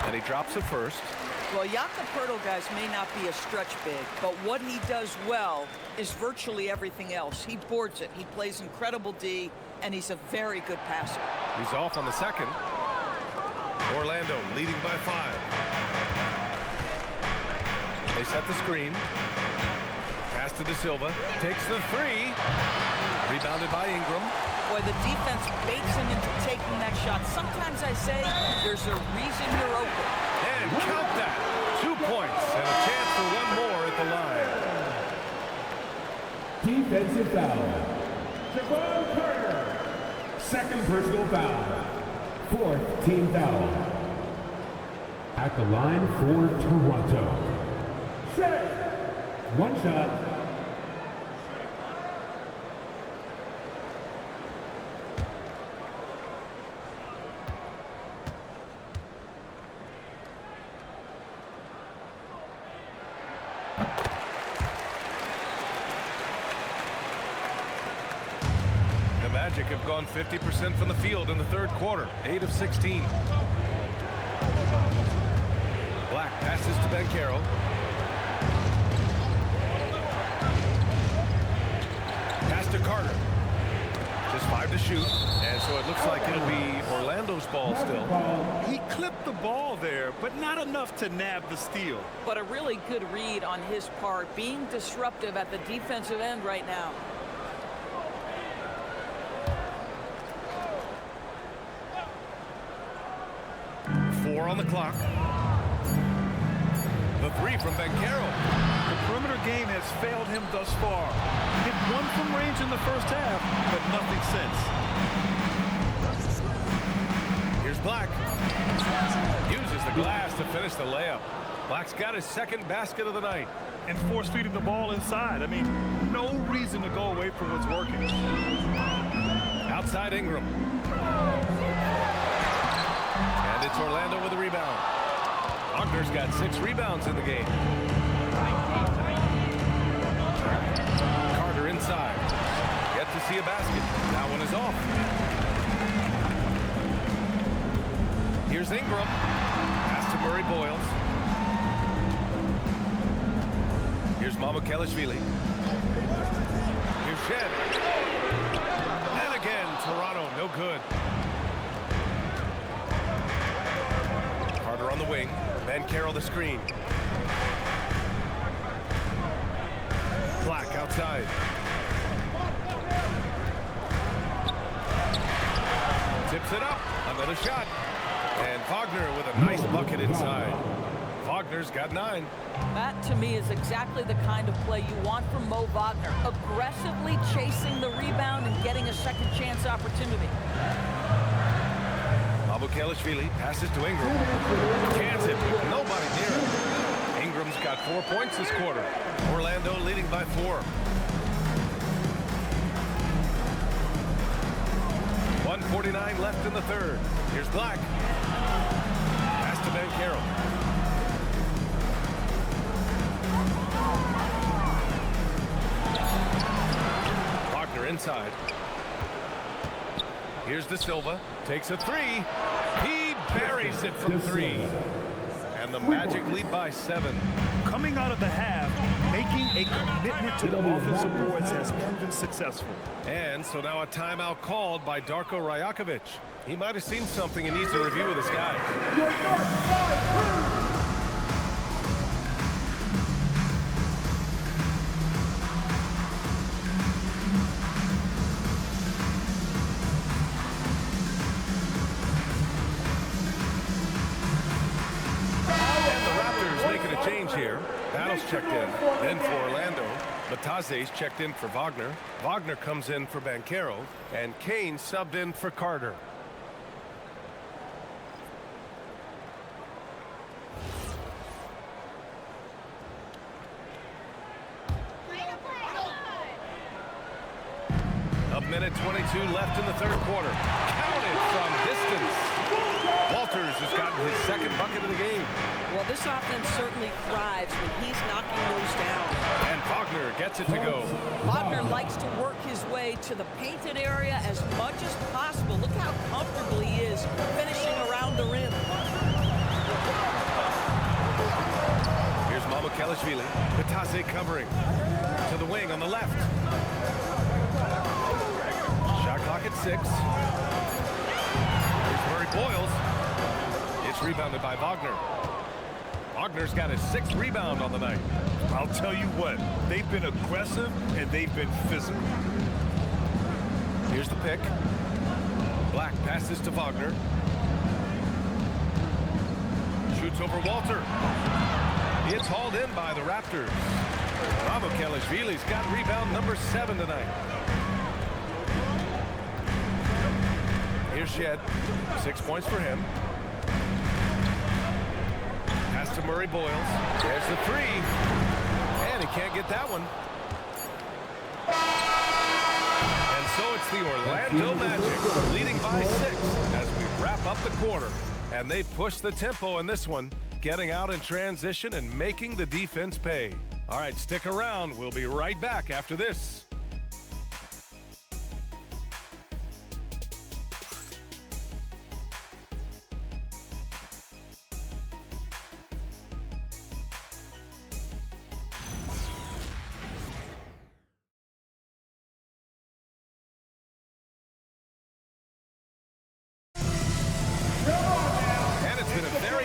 And he drops it first. Well, Jakob Pirtle, guys, may not be a stretch big, but what he does well is virtually everything else. He boards it. He plays incredible D, and he's a very good passer. He's off on the second. Orlando leading by 5. They set the screen. Pass to De Silva. Takes the 3. Rebounded by Ingram. Boy, the defense baits him into taking that shot. Sometimes I say there's a reason you're open. And count that. 2 points and a chance for one more at the line. Defensive foul. Javon Carter. Second personal foul. 4th team foul. At the line for Toronto. Set. One shot. The Magic have gone 50% from the field in the third quarter. 8 of 16. Black passes to Banchero. Pass to Carter. Just 5 to shoot. And so it looks like it'll be Orlando's ball still. He clipped the ball there, but not enough to nab the steal. But a really good read on his part, being disruptive at the defensive end right now. Four on the clock. The three from Banchero. The perimeter game has failed him thus far. Hit one from range in the first half, but nothing since. Here's Black. Uses the glass to finish the layup. Black's got his second basket of the night. And force feeding the ball inside. I mean, no reason to go away from what's working. Outside Ingram. And it's Orlando with a rebound. Wagner's got 6 rebounds in the game. Carter inside. Yet to see a basket. That one is off. Here's Ingram. Pass to Murray Boyles. Here's Kelishvili. Here's Shed. And again, Toronto, no good. Carter on the wing. Banchero the screen. Black outside. Tips it up. Another shot. And Wagner with a nice bucket inside. Wagner's got 9. That, to me, is exactly the kind of play you want from Mo Wagner. Aggressively chasing the rebound and getting a second chance opportunity. Kelishvili passes to Ingram. Cans it with nobody near him. Ingram's got 4 points this quarter. Orlando leading by 4. 1:49 left in the third. Here's Black. Pass to Banchero. Wagner inside. Here's De Silva. Takes a 3. He buries it from 3. And the Magic lead by 7. Coming out of the half, making a commitment to the offensive boards has proven successful. And so now a timeout called by Darko Rajakovic. He might have seen something and needs a review with his guys. Here. Battle's checked in. Then for Orlando. Bataze's checked in for Wagner. Wagner comes in for Banchero. And Kane subbed in for Carter. A minute 22 left in the third quarter. Counted from distance. Walters has gotten his second bucket of the game. Well, this offense certainly thrives when he's knocking those down. And Wagner gets it to go. Wagner likes to work his way to the painted area as much as possible. Look how comfortable he is finishing around the rim. Here's Kelishvili. Bataze covering. To the wing on the left. Shot clock at 6. Here's Murray Boyles. It's rebounded by Wagner. Wagner's got his 6th rebound on the night. I'll tell you what, they've been aggressive and they've been physical. Here's the pick. Black passes to Wagner. Shoots over Walter. It's hauled in by the Raptors. Kelishvili's got rebound number 7 tonight. Here's Shed. 6 points for him. Pass to Murray Boyles. There's the 3. And he can't get that one. And so it's the Orlando Magic leading by 6 as we wrap up the quarter. And they push the tempo in this one, getting out in transition and making the defense pay. All right, stick around. We'll be right back after this.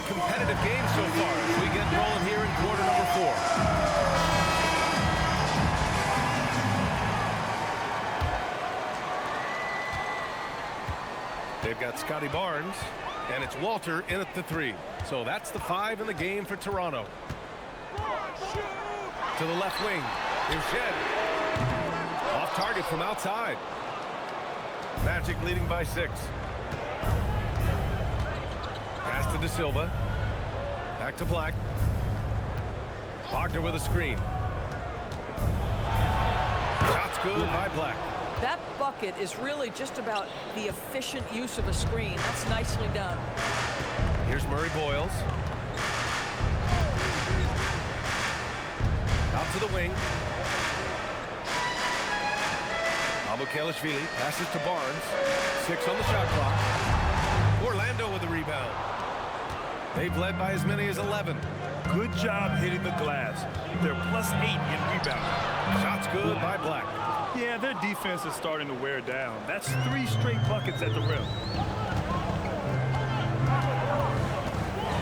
Competitive game so far as we get rolling here in quarter number 4. They've got Scotty Barnes, and it's Walter in at the 3. So that's the 5 in the game for Toronto. To the left wing. Here's Shed. Off target from outside. Magic leading by 6. Pass to De Silva. Back to Black. Wagner with a screen. Shot's good by Black. That bucket is really just about the efficient use of a screen. That's nicely done. Here's Murray Boyles. Out to the wing. Abukelashvili passes to Barnes. 6 on the shot clock. Orlando with the rebound. They've led by as many as 11. Good job hitting the glass. They're +8 in rebounding. Shot's good by Black. Yeah, their defense is starting to wear down. That's 3 straight buckets at the rim.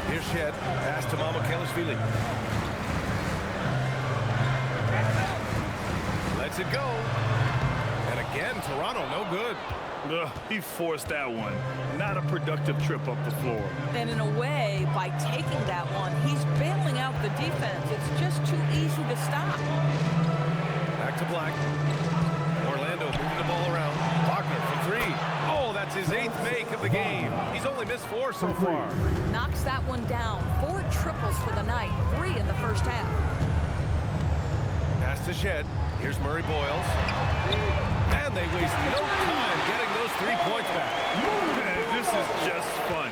Here's Shed. Pass to Abukelashvili. Lets it go. And again, Toronto, no good. Ugh, he forced that one. Not a productive trip up the floor. And in a way, by taking that one, he's bailing out the defense. It's just too easy to stop. Back to Black. Orlando moving the ball around. Wagner for 3. Oh, that's his 8th make of the game. He's only missed 4 so far. Knocks that one down. 4 triples for the night. 3 in the first half. Pass to Shed. Here's Murray Boyles. And they waste no time getting those 3 points back. Man, this is just fun.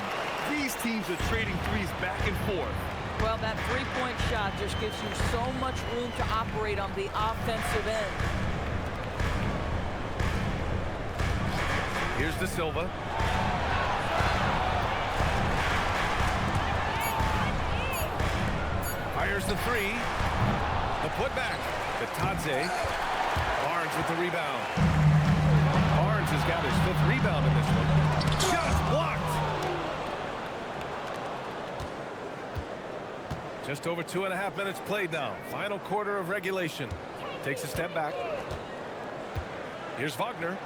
These teams are trading threes back and forth. Well, that 3-point shot just gives you so much room to operate on the offensive end. Here's De Silva. Fires the 3. The putback. Bitadze. Barnes with the rebound. Barnes has got his 5th rebound in this one. Shot's blocked. Just over 2.5 minutes played now. Final quarter of regulation. Takes a step back. Here's Wagner.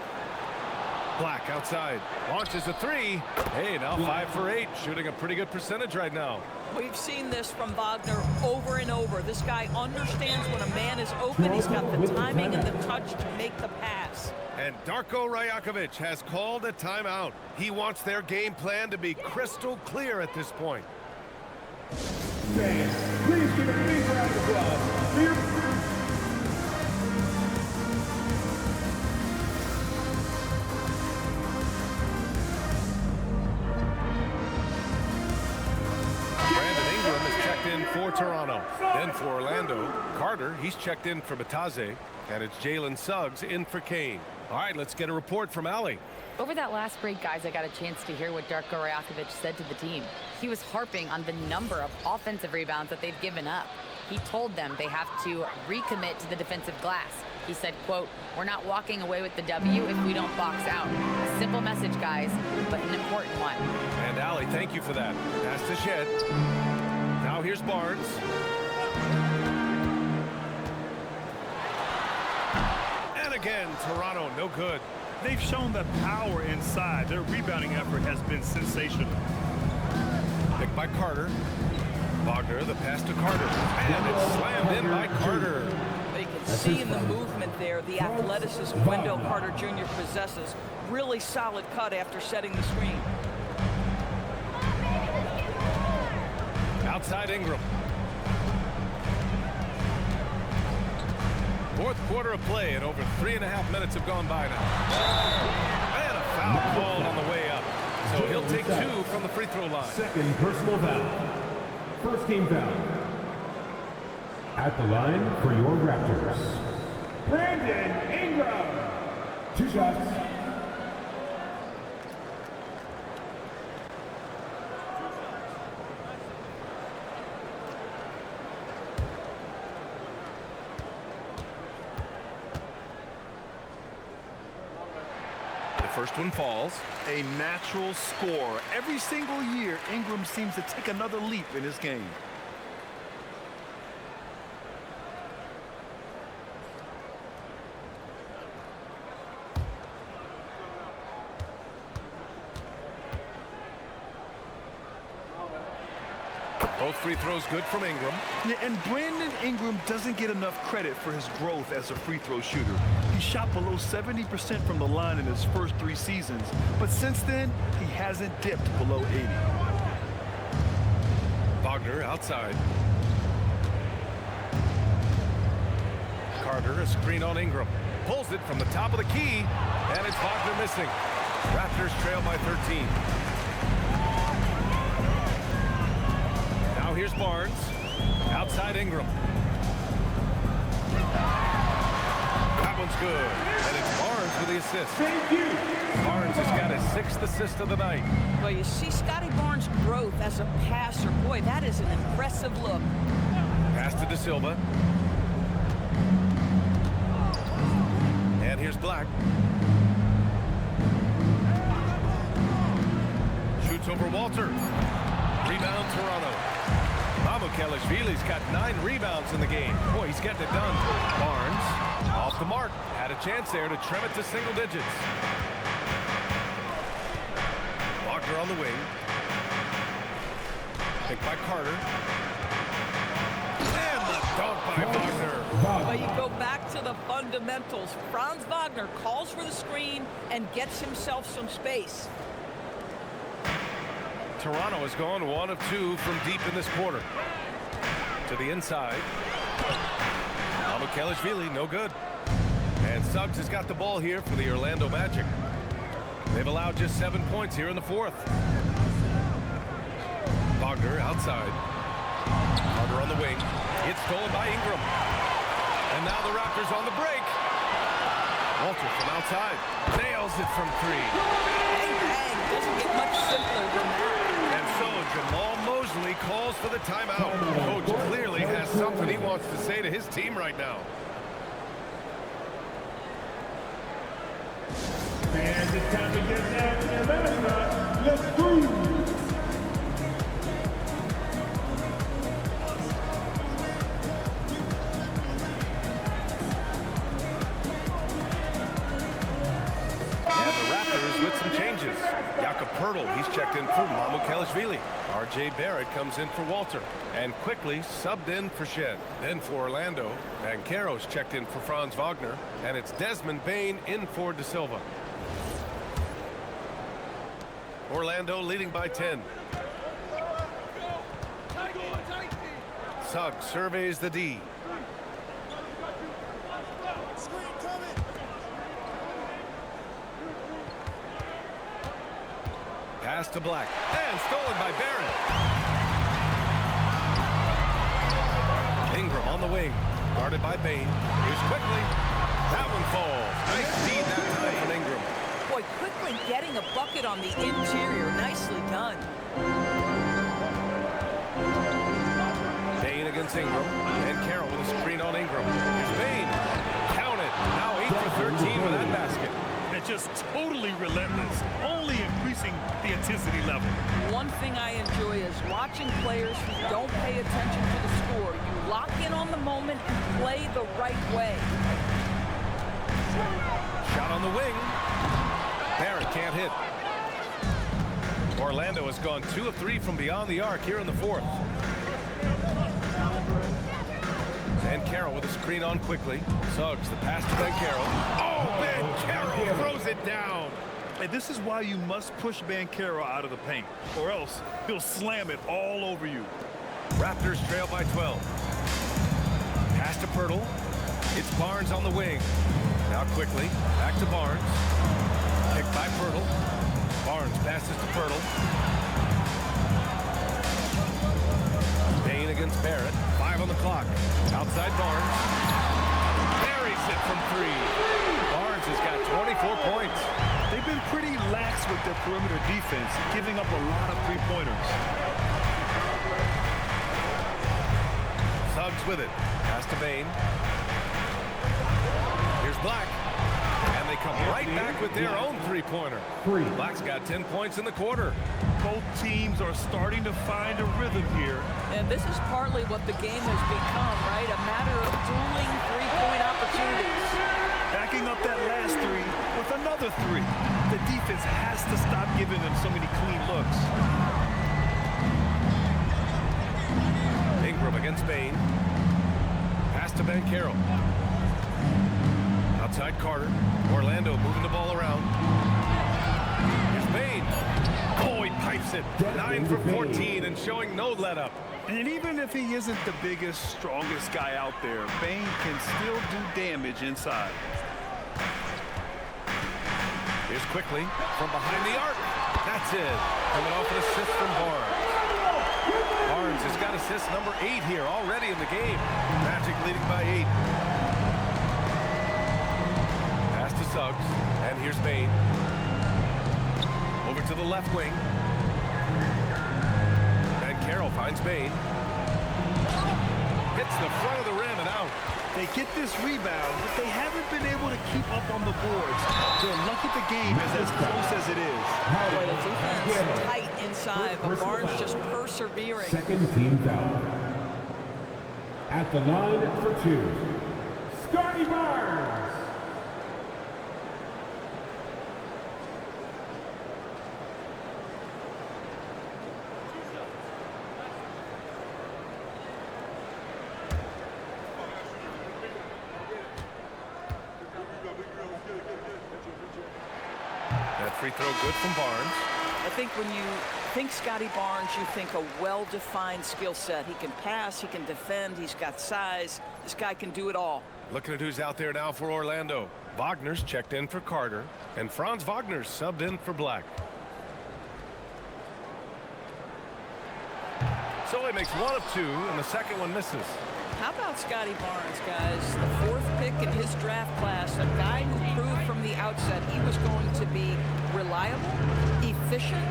Black outside. Launches a 3. Hey, now 5 for 8. Shooting a pretty good percentage right now. We've seen this from Wagner over and over. This guy understands when a man is open. He's got the timing and the touch to make the pass. And Darko Rajakovic has called a timeout. He wants their game plan to be crystal clear at this point. Fans, please give a big round of applause for your for Toronto. Then for Orlando, Carter, he's checked in for Bitadze, and it's Jalen Suggs in for Kane. All right, let's get a report from Allie. Over that last break, guys, I got a chance to hear what Darko Rajakovic said to the team. He was harping on the number of offensive rebounds that they've given up. He told them they have to recommit to the defensive glass. He said, quote, "We're not walking away with the W if we don't box out." A simple message, guys, but an important one. And Allie, thank you for that. Pass to Shed. Now here's Barnes. And again, Toronto, no good. They've shown the power inside. Their rebounding effort has been sensational. Picked by Carter. Wagner, the pass to Carter. And it's slammed in by Carter. You can see in the movement there the athleticism Wendell Carter Jr. possesses. Really solid cut after setting the screen. Outside Ingram. Fourth quarter of play, and over 3.5 minutes have gone by now. And a foul called on the way up. So he'll take 2 from the free throw line. second personal foul. First team foul. At the line for your Raptors, Brandon Ingram. 2 shots. First one falls. A natural scorer. Every single year, Ingram seems to take another leap in his game. Both free throws good from Ingram. Yeah, and Brandon Ingram doesn't get enough credit for his growth as a free throw shooter. He shot below 70% from the line in his first 3 seasons, but since then, he hasn't dipped below 80. Wagner outside. Carter, a screen on Ingram. Pulls it from the top of the key, and it's Wagner missing. Raptors trail by 13. Now here's Barnes. Outside Ingram. That one's good. And it's Barnes with the assist. Barnes has got his 6th assist of the night. Well, you see Scotty Barnes' growth as a passer. Boy, that is an impressive look. Pass to De Silva. And here's Black. Shoots over Walter. Rebound Toronto. Mamukelashvili's got 9 rebounds in the game. Boy, he's getting it done. Barnes off the mark. Had a chance there to trim it to single digits. Wagner on the wing. Picked by Carter. And the dunk by Wagner. But you go back to the fundamentals. Franz Wagner calls for the screen and gets himself some space. Toronto has gone 1 of 2 from deep in this quarter. To the inside. Mamukelashvili, no good. And Suggs has got the ball here for the Orlando Magic. They've allowed just 7 points here in the 4th. Wagner outside. Carter on the wing. It's stolen by Ingram. And now the Raptors on the break. Walter from outside. Nails it from 3. Bang, bang. Doesn't get much simpler than that. And so Jamal Mosley calls for the timeout. Coach clearly has something he wants to say to his team right now. And it's time to get down to the basket. Let's go. With some changes. Jakob Poeltl, he's checked in for Mamukelashvili. R.J. Barrett comes in for Walter. And quickly subbed in for Shed. Then for Orlando. Banchero's checked in for Franz Wagner. And it's Desmond Bane in for De Silva. Orlando leading by 10. Suggs surveys the D. Pass to Black. And stolen by Barrett. Ingram on the wing. Guarded by Bane. Here's quickly. That one falls. Nice feed that time from Ingram. Boy, quickly getting a bucket on the interior. Nicely done. Bane against Ingram. And Carroll with a screen on Ingram. Here's Bane. Count it. Now 8 for 13 with that basket. And just totally relentless, only increasing the intensity level. One thing I enjoy is watching players who don't pay attention to the score. You lock in on the moment and play the right way. Shot on the wing. Barrett can't hit. Orlando has gone 2 of 3 from beyond the arc here in the 4th. And Carroll with a screen on quickly. Suggs, the pass to Banchero. Oh, Banchero throws it down. And this is why you must push Banchero out of the paint, or else he'll slam it all over you. Raptors trail by 12. Pass to Poeltl. It's Barnes on the wing. Now quickly, back to Barnes. Picked by Poeltl. Barnes passes to Poeltl. Bane against Barrett. 5 on the clock. Outside Barnes. Buries it from 3. Barnes has got 24 points. They've been pretty lax with their perimeter defense, giving up a lot of three-pointers. Suggs with it. Pass to Bane. Here's Black. And they come right back with their own three-pointer. Black's got 10 points in the quarter. Both teams are starting to find a rhythm here. And this is partly what the game has become, right? A matter of dueling three-point opportunities. Backing up that last 3 with another 3. The defense has to stop giving them so many clean looks. Ingram against Bain. Pass to Banchero. Outside Carter. Orlando moving the ball around. Here's Bain. Oh, he pipes it. 9 for 14 and showing no let-up. And even if he isn't the biggest, strongest guy out there, Bain can still do damage inside. Here's quickly from behind the arc. That's it. Coming off an assist from Barnes. Barnes has got assist number 8 here already in the game. Magic leading by 8. Pass to Suggs. And here's Bain. Over to the left wing. Banchero finds Bain. Hits the front of the rim and out. They get this rebound, but they haven't been able to keep up on the boards. They're lucky the game is as close as it is. Boy, the defense tight inside, but Barnes just persevering. Second team foul. At the line for 2, Scotty Barnes. That free throw good from Barnes. I think when you think Scotty Barnes, you think a well-defined skill set. He can pass, he can defend, he's got size. This guy can do it all. Looking at who's out there now for Orlando. Wagner's checked in for Carter, and Franz Wagner's subbed in for Black. So he makes 1 of 2, and the second one misses. How about Scotty Barnes, guys? The 4th pick in his draft class, a guy who proved from the outset he was going to be reliable, efficient,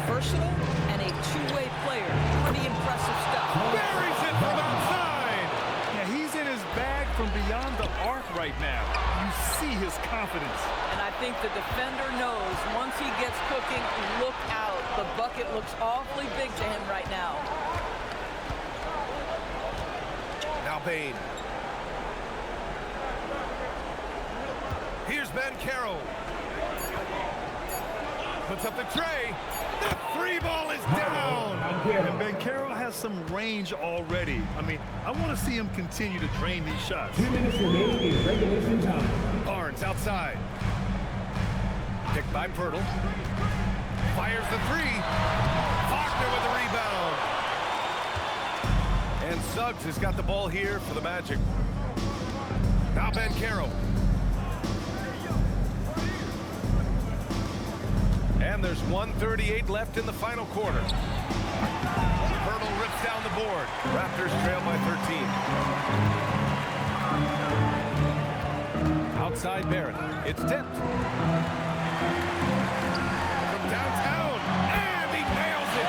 versatile, and a two-way player. Pretty impressive stuff. Buries it from outside! Yeah, he's in his bag from beyond the arc right now. You see his confidence. And I think the defender knows once he gets cooking, look out. The bucket looks awfully big to him right now. Now Bain. Here's Banchero. Puts up the tray. The 3 ball is down. And Banchero has some range already. I mean, I want to see him continue to drain these shots. 2 minutes remaining in regulation time. Barnes outside. Picked by Pirtle. Fires the 3. Wagner with the rebound. And Suggs has got the ball here for the Magic. Now Banchero. And there's 1:38 left in the final quarter. Pirtle rips down the board. Raptors trail by 13. Outside Barrett. It's tipped. From downtown. And he nails it.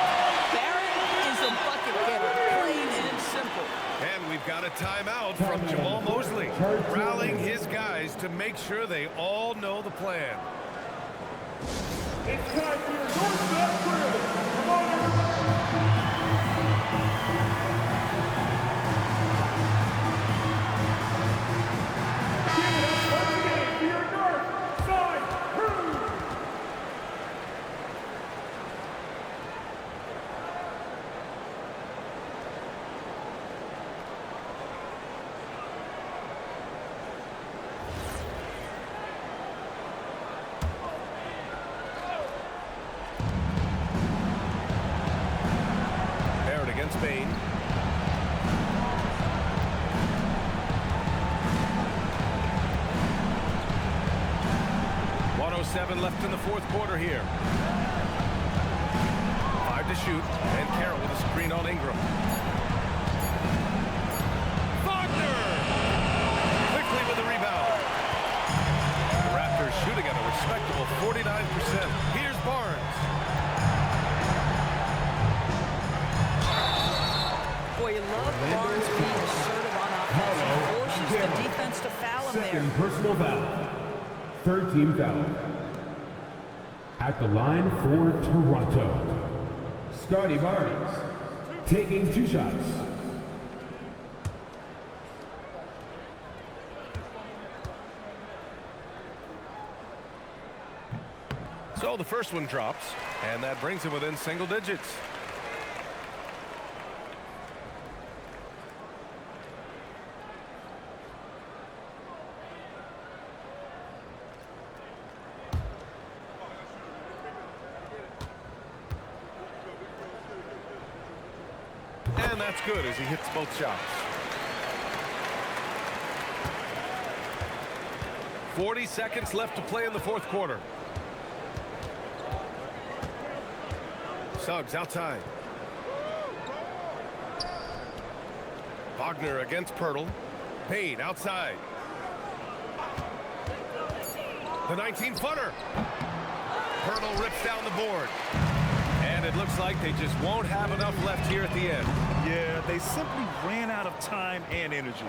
Barrett is a bucket getter, plain and simple. And we've got a timeout from Jamal Mosley, rallying his guys to make sure they all know the plan. It's time for your doorstep drill. Come on, everybody. Give it up once again for your north side crew. Bain. .107 left in the 4th quarter here. 5 to shoot, and Carroll with a screen on Ingram. Wagner! Quickly with the rebound. The Raptors shooting at a respectable 49%. Here's Barnes. Boy, you love Barnes being assertive on offense. He forces the defense to foul him there. Second personal foul. 3rd team foul. At the line for Toronto, Scotty Barnes taking 2 shots. So the first one drops, and that brings him within single digits. And that's good as he hits both shots. 40 seconds left to play in the fourth quarter. Suggs outside. Wagner against Pirtle. Payne outside. The 19-footer. Pirtle rips down the board. And it looks like they just won't have enough left here at the end. Yeah, they simply ran out of time and energy.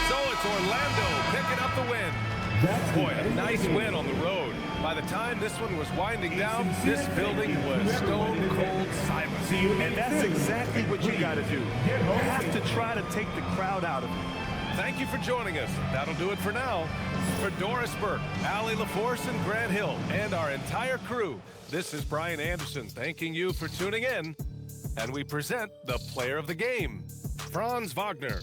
So it's Orlando picking up the win. Boy, a nice win on the road. By the time this one was winding down, this building was stone cold silent. And that's exactly what you got to do. You have to try to take the crowd out of it. Thank you for joining us. That'll do it for now. For Doris Burke, Allie LaForce, and Grant Hill, and our entire crew, this is Brian Anderson thanking you for tuning in. And we present the player of the game, Franz Wagner.